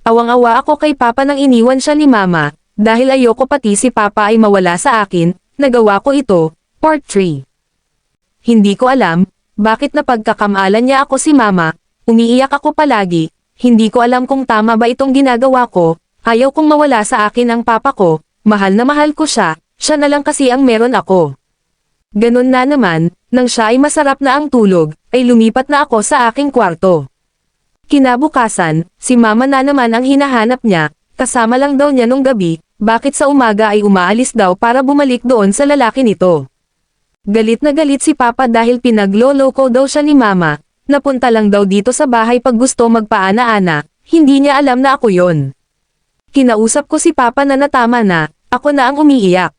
Awang-awa ako kay Papa nang iniwan siya ni Mama, dahil ayoko pati si Papa ay mawala sa akin, nagawa ko ito. Part 3. Hindi ko alam, bakit napagkakamalan niya ako si Mama, umiiyak ako palagi, hindi ko alam kung tama ba itong ginagawa ko, ayaw kong mawala sa akin ang Papa ko, mahal na mahal ko siya, siya na lang kasi ang meron ako. Ganun na naman, nang siya ay masarap na ang tulog, ay lumipat na ako sa aking kwarto. Kinabukasan, si Mama na naman ang hinahanap niya, kasama lang daw niya nung gabi, bakit sa umaga ay umaalis daw para bumalik doon sa lalaki nito. Galit na galit si Papa dahil pinagloloko daw siya ni Mama, napunta lang daw dito sa bahay pag gusto magpaana-ana, hindi niya alam na ako yon. Kinausap ko si Papa na natama na, ako na ang umiiyak.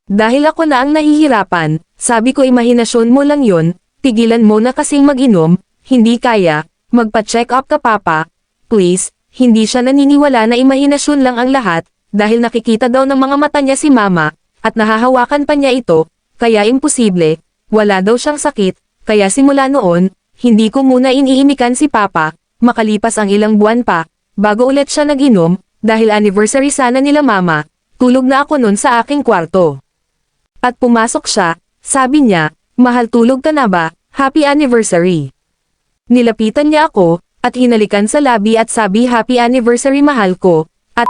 Dahil ako na ang nahihirapan, sabi ko imahinasyon mo lang yon, tigilan mo na kasing mag-inom, hindi kaya, magpa-check up ka Papa, please, hindi siya naniniwala na imahinasyon lang ang lahat, dahil nakikita daw ng mga mata niya si Mama, at nahahawakan pa niya ito, kaya imposible, wala daw siyang sakit, kaya simula noon, hindi ko muna iniimikan si Papa, makalipas ang ilang buwan pa, bago ulit siya nag-inom, dahil anniversary sana nila Mama, tulog na ako nun sa aking kwarto. At pumasok siya, sabi niya, mahal tulog ka na ba, happy anniversary. Nilapitan niya ako, at hinalikan sa labi at sabi happy anniversary mahal ko, at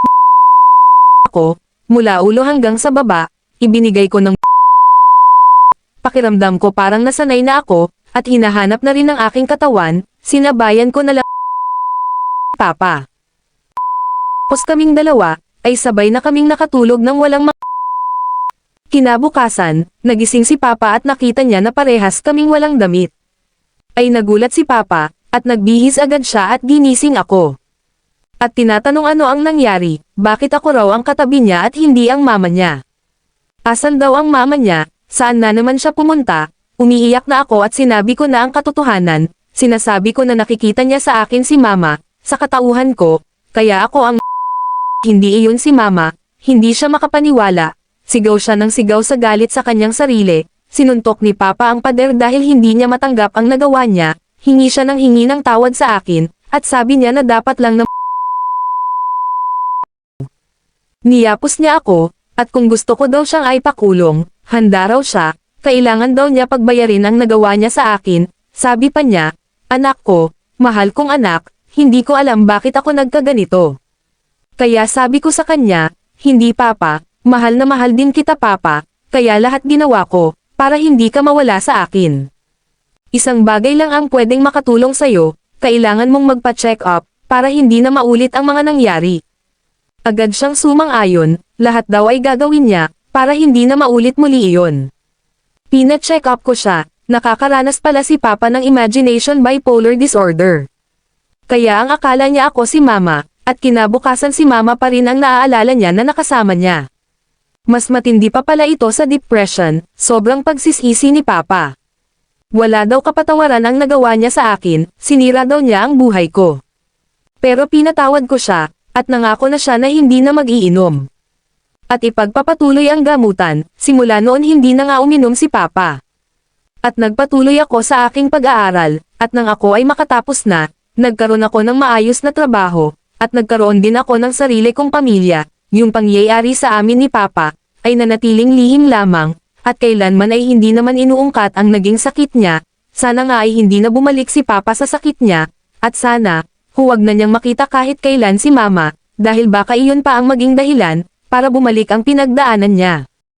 ako, mula ulo hanggang sa baba, ibinigay ko ng pakiramdam ko parang nasanay na ako, at hinahanap na rin ang aking katawan, sinabayan ko na lang Papa. Tapos kaming dalawa, ay sabay na kaming nakatulog ng walang Kinabukasan, nagising si Papa at nakita niya na parehas kaming walang damit. Ay nagulat si Papa, at nagbihis agad siya at ginising ako. At tinatanong ano ang nangyari, bakit ako raw ang katabi niya at hindi ang mama niya. Asan daw ang mama niya, saan na naman siya pumunta, umiiyak na ako at sinabi ko na ang katotohanan, sinasabi ko na nakikita niya sa akin si Mama, sa katauhan ko, kaya ako ang hindi iyon si Mama, hindi siya makapaniwala. Sigaw siya ng sigaw sa galit sa kanyang sarili, sinuntok ni Papa ang pader dahil hindi niya matanggap ang nagawa niya, hingi siya ng hingi ng tawad sa akin, at sabi niya na dapat lang na niyapos niya ako, at kung gusto ko daw siyang ay pakulong, handa raw siya, kailangan daw niya pagbayarin ang nagawa niya sa akin, sabi pa niya, anak ko, mahal kong anak, hindi ko alam bakit ako nagkaganito. Kaya sabi ko sa kanya, hindi Papa, mahal na mahal din kita Papa, kaya lahat ginawa ko, para hindi ka mawala sa akin. Isang bagay lang ang pwedeng makatulong sa'yo, kailangan mong magpa-check up, para hindi na maulit ang mga nangyari. Agad siyang sumang-ayon, lahat daw ay gagawin niya, para hindi na maulit muli iyon. Pina-check up ko siya, nakakaranas pala si Papa ng imagination bipolar disorder. Kaya ang akala niya ako si Mama, at kinabukasan si Mama pa rin ang naaalala niya na nakasama niya. Mas matindi pa pala ito sa depression, sobrang pagsisisi ni Papa. Wala daw kapatawaran ang nagawa niya sa akin, sinira daw niya ang buhay ko. Pero pinatawad ko siya, at nangako na siya na hindi na mag-iinom. At ipagpapatuloy ang gamutan, simula noon hindi na nga uminom si Papa. At nagpatuloy ako sa aking pag-aaral, at nang ako ay makatapos na, nagkaroon ako ng maayos na trabaho, at nagkaroon din ako ng sarili kong pamilya. Yung pangyayari sa amin ni Papa, ay nanatiling lihim lamang, at kailanman ay hindi naman inuungkat ang naging sakit niya, sana nga ay hindi na bumalik si Papa sa sakit niya, at sana, huwag na niyang makita kahit kailan si Mama, dahil baka iyon pa ang maging dahilan, para bumalik ang pinagdaanan niya.